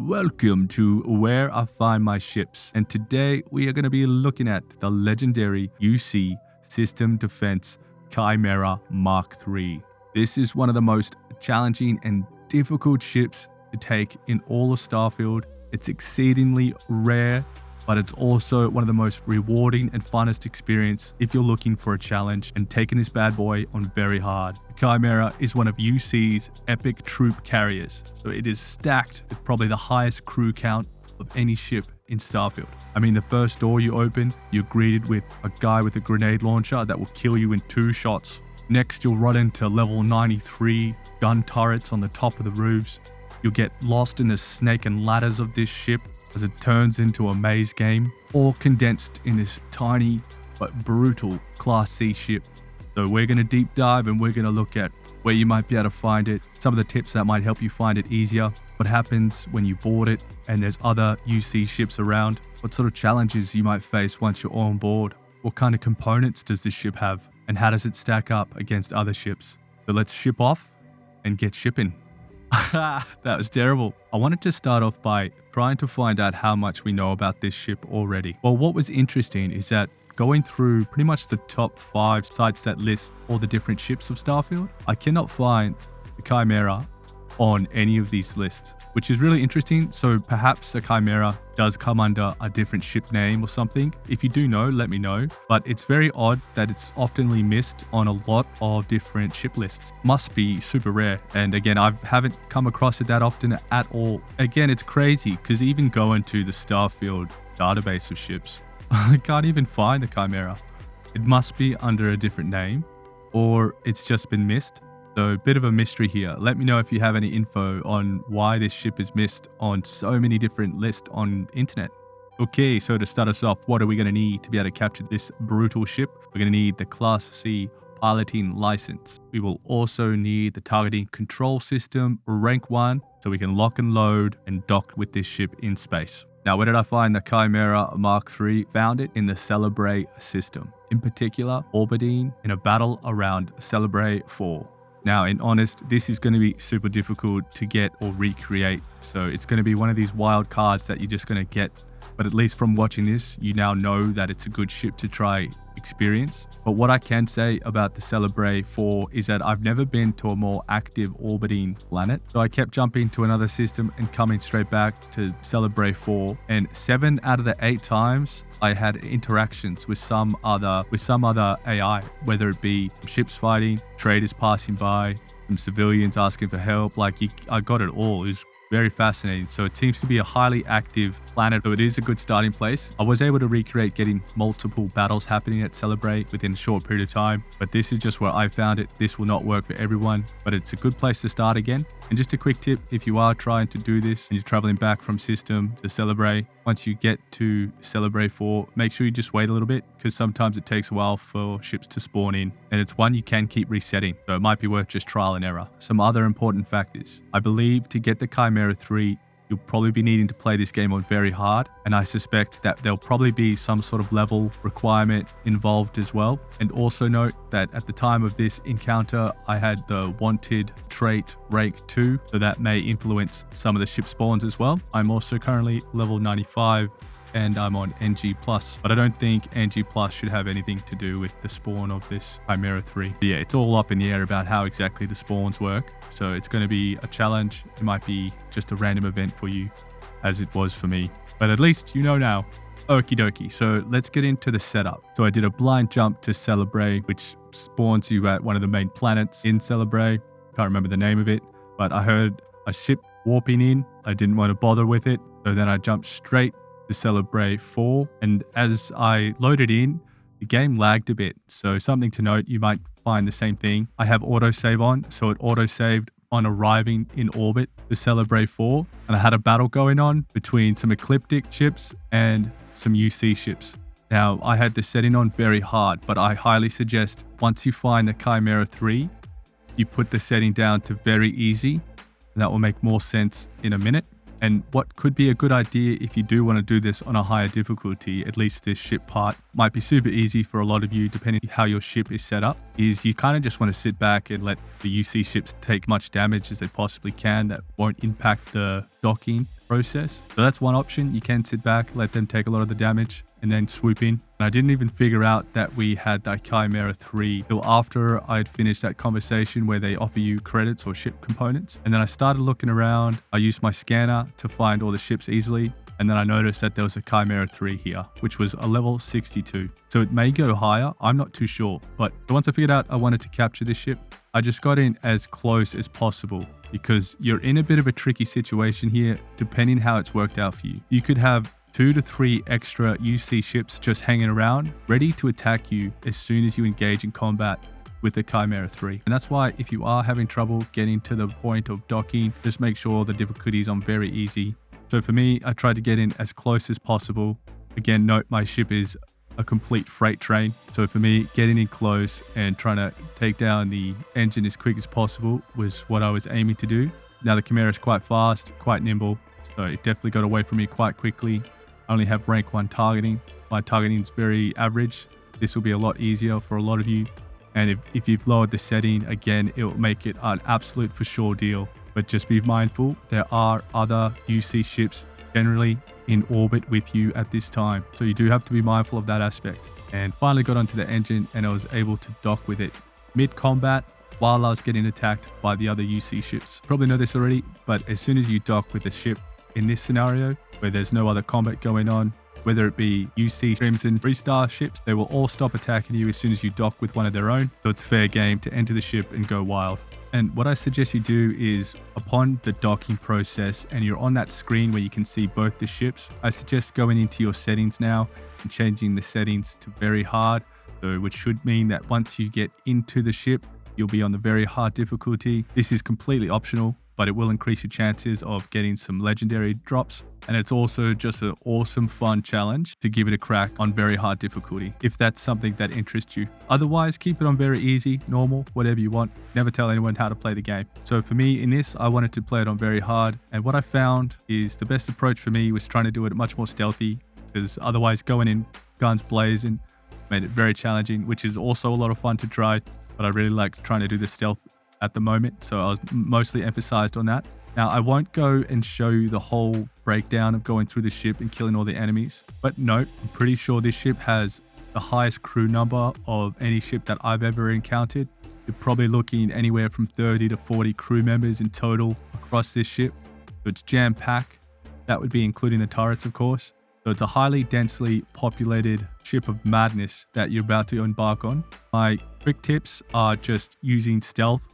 Welcome to Where I Find My Ships, and today we are going to be looking at the legendary UC System Defense Chimera Mark III. This is one of the most challenging and difficult ships to take in all of Starfield. It's exceedingly rare, but it's also one of the most rewarding and funnest experience if you're looking for a challenge and taking this bad boy on very hard. The Chimera is one of UC's epic troop carriers, so it is stacked with probably the highest crew count of any ship in Starfield. I mean, the first door you open, you're greeted with a guy with a grenade launcher that will kill you in 2 shots. Next, you'll run into level 93 gun turrets on the top of the roofs. You'll get lost in the snake and ladders of this ship as it turns into a maze game, all condensed in this tiny but brutal Class C ship. So we're going to deep dive and we're going to look at where you might be able to find it, some of the tips that might help you find it easier, what happens when you board it and there's other UC ships around, what sort of challenges you might face once you're on board, what kind of components does this ship have, and how does it stack up against other ships. So let's ship off and get shipping. That was terrible. I wanted to start off by trying to find out how much we know about this ship already. Well, what was interesting is that going through pretty much the top 5 sites that list all the different ships of Starfield, I cannot find the Chimera on any of these lists, which is really interesting. So perhaps the Chimera does come under a different ship name or something. If you do know, let me know. But it's very odd that it's oftenly missed on a lot of different ship lists. Must be super rare. And again, I haven't come across it that often at all. Again, it's crazy because even going to the Starfield database of ships, I can't even find the Chimera. It must be under a different name or it's just been missed. So a bit of a mystery here. Let me know if you have any info on why this ship is missed on so many different lists on internet. Okay, so to start us off, what are we going to need to be able to capture this brutal ship? We're going to need the Class C piloting license. We will also need the targeting control system rank 1 so we can lock and load and dock with this ship in space. Now, where did I find the Chimera Mark III? Found it in the Celebrate system. In particular, orbiting in a battle around Celebrate 4. Now, in honest, this is going to be super difficult to get or recreate. So it's going to be one of these wild cards that you're just going to get. But at least from watching this, you now know that it's a good ship to try experience. But what I can say about the Celebrate 4 is that I've never been to a more active orbiting planet. So I kept jumping to another system and coming straight back to Celebrate 4. And 7 out of the 8 times I had interactions with some other AI, whether it be ships fighting, traders passing by, some civilians asking for help. I got it all. It was very fascinating. So it seems to be a highly active planet, so it is a good starting place. I was able to recreate getting multiple battles happening at Celebrate within a short period of time, but this is just where I found it. This will not work for everyone, but it's a good place to start again. And just a quick tip, if you are trying to do this and you're traveling back from System to Celebrate, once you get to Celebrate 4, make sure you just wait a little bit because sometimes it takes a while for ships to spawn in, and it's one you can keep resetting, so it might be worth just trial and error. Some other important factors. I believe to get the Chimera 3, you'll probably be needing to play this game on very hard, and I suspect that there'll probably be some sort of level requirement involved as well. And also note that at the time of this encounter, I had the wanted trait rank 2, so that may influence some of the ship spawns as well. I'm also currently level 95 and I'm on NG+, but I don't think NG+ should have anything to do with the spawn of this Chimera 3. But yeah, it's all up in the air about how exactly the spawns work, so it's going to be a challenge. It might be just a random event for you, as it was for me, but at least you know now. Okie dokie, so let's get into the setup. So I did a blind jump to Celebrate, which spawns you at one of the main planets in Celebrate. Can't remember the name of it, but I heard a ship warping in. I didn't want to bother with it, so then I jumped straight to Celebrate 4, and as I loaded in, the game lagged a bit. So something to note, you might find the same thing. I have autosave on, so it auto-saved on arriving in orbit to Celebrate 4, and I had a battle going on between some Ecliptic ships and some UC ships. Now, I had the setting on very hard, but I highly suggest once you find the Chimera 3, you put the setting down to very easy, and that will make more sense in a minute. And what could be a good idea if you do want to do this on a higher difficulty, at least this ship part might be super easy for a lot of you depending on how your ship is set up, is you kind of just want to sit back and let the UC ships take much damage as they possibly can that won't impact the docking process. So that's one option. You can sit back, let them take a lot of the damage, and then swoop in. And I didn't even figure out that we had that Chimera 3 till after I'd finished that conversation where they offer you credits or ship components. And then I started looking around. I used my scanner to find all the ships easily. And then I noticed that there was a Chimera 3 here, which was a level 62. So it may go higher. I'm not too sure. But once I figured out I wanted to capture this ship, I just got in as close as possible because you're in a bit of a tricky situation here, depending how it's worked out for you. You could have 2 to 3 extra UC ships just hanging around, ready to attack you as soon as you engage in combat with the Chimera 3. And that's why if you are having trouble getting to the point of docking, just make sure the difficulty is on very easy. So for me, I tried to get in as close as possible. Again, note my ship is a complete freight train. So for me, getting in close and trying to take down the engine as quick as possible was what I was aiming to do. Now the Chimera is quite fast, quite nimble, so it definitely got away from me quite quickly. I only have rank 1 targeting. My targeting is very average. This will be a lot easier for a lot of you. And if you've lowered the setting, again, it will make it an absolute for sure deal. But just be mindful, there are other UC ships generally in orbit with you at this time. So you do have to be mindful of that aspect. And finally got onto the engine and I was able to dock with it mid-combat while I was getting attacked by the other UC ships. Probably know this already, but as soon as you dock with a ship in this scenario, where there's no other combat going on, whether it be UC Crimson 3-star ships, they will all stop attacking you as soon as you dock with one of their own. So it's fair game to enter the ship and go wild. And what I suggest you do is upon the docking process and you're on that screen where you can see both the ships, I suggest going into your settings now and changing the settings to very hard, so which should mean that once you get into the ship, you'll be on the very hard difficulty. This is completely optional, but it will increase your chances of getting some legendary drops. And it's also just an awesome fun challenge to give it a crack on very hard difficulty, if that's something that interests you. Otherwise, keep it on very easy, normal, whatever you want. Never tell anyone how to play the game. So for me in this, I wanted to play it on very hard. And what I found is the best approach for me was trying to do it much more stealthy, because otherwise going in guns blazing made it very challenging, which is also a lot of fun to try. But I really like trying to do the stealth at the moment, so I was mostly emphasized on that. Now, I won't go and show you the whole breakdown of going through the ship and killing all the enemies, but note, I'm pretty sure this ship has the highest crew number of any ship that I've ever encountered. You're probably looking anywhere from 30 to 40 crew members in total across this ship. So it's jam-packed. That would be including the turrets, of course. So it's a highly densely populated ship of madness that you're about to embark on. My quick tips are just using stealth,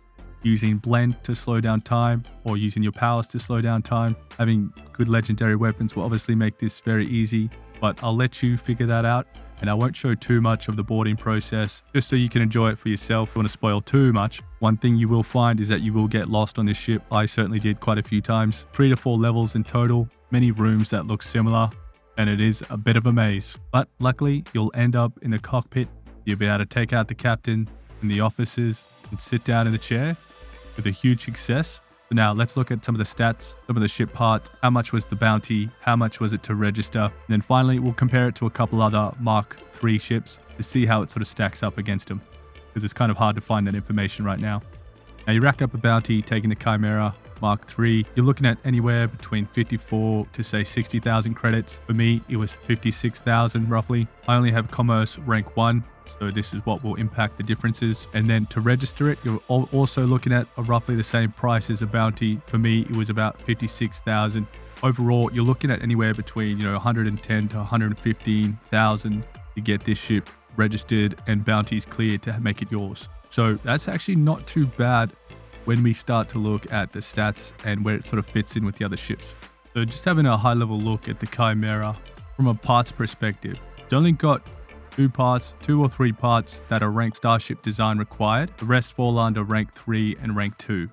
using blend to slow down time, or using your powers to slow down time. Having good legendary weapons will obviously make this very easy, but I'll let you figure that out. And I won't show too much of the boarding process, just so you can enjoy it for yourself. If you want to spoil too much, one thing you will find is that you will get lost on this ship. I certainly did quite a few times. 3 to 4 levels in total, many rooms that look similar, and it is a bit of a maze. But luckily, you'll end up in the cockpit. You'll be able to take out the captain and the officers and sit down in the chair with a huge success. So now let's look at some of the stats, some of the ship parts. How much was the bounty? How much was it to register? And then finally, we'll compare it to a couple other Mark III ships to see how it sort of stacks up against them, because it's kind of hard to find that information right now. Now you rack up a bounty taking the Chimera Mark III. You're looking at anywhere between 54 to say 60,000 credits. For me, it was 56,000 roughly. I only have commerce rank 1. So this is what will impact the differences. And then to register it, you're also looking at roughly the same price as a bounty. For me, it was about 56,000. Overall, you're looking at anywhere between 110 to 115,000 to get this ship registered and bounties cleared to make it yours. So that's actually not too bad when we start to look at the stats and where it sort of fits in with the other ships. So just having a high level look at the Chimera from a parts perspective, it's only got 2 or 3 parts that are ranked Starship design required. The rest fall under rank 3 and rank 2.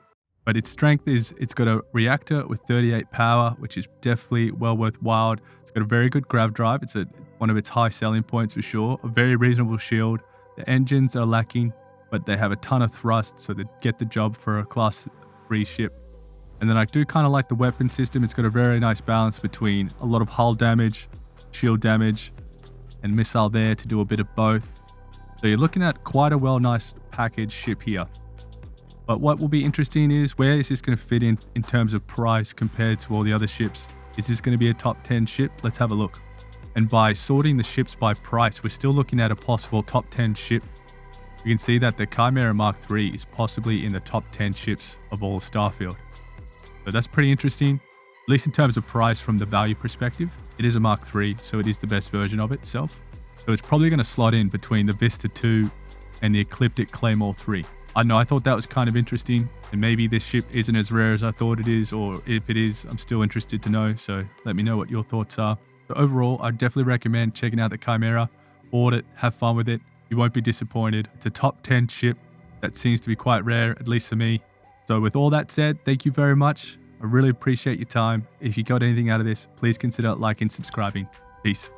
But its strength is it's got a reactor with 38 power, which is definitely well worthwhile. It's got a very good grav drive. It's one of its high selling points for sure. A very reasonable shield. The engines are lacking, but they have a ton of thrust, so they get the job for a class 3 ship. And then I do kind of like the weapon system. It's got a very nice balance between a lot of hull damage, shield damage, and missile there to do a bit of both. So you're looking at quite a nice packaged ship here. But what will be interesting is where is this going to fit in terms of price compared to all the other ships Is this going to be a top 10 ship? Let's have a look. And by sorting the ships by price, we're still looking at a possible top 10 ship. You can see that the Chimera Mark III is possibly in the top 10 ships of all Starfield. So that's pretty interesting, at least in terms of price from the value perspective. It is a Mark III, so it is the best version of itself. So it's probably going to slot in between the Vista 2 and the Ecliptic Claymore 3. I don't know, I thought that was kind of interesting. And maybe this ship isn't as rare as I thought it is, or if it is, I'm still interested to know. So let me know what your thoughts are. But overall, I definitely recommend checking out the Chimera. Board it, have fun with it. You won't be disappointed. It's a top 10 ship that seems to be quite rare, at least for me. So with all that said, thank you very much. I really appreciate your time. If you got anything out of this, please consider liking and subscribing. Peace.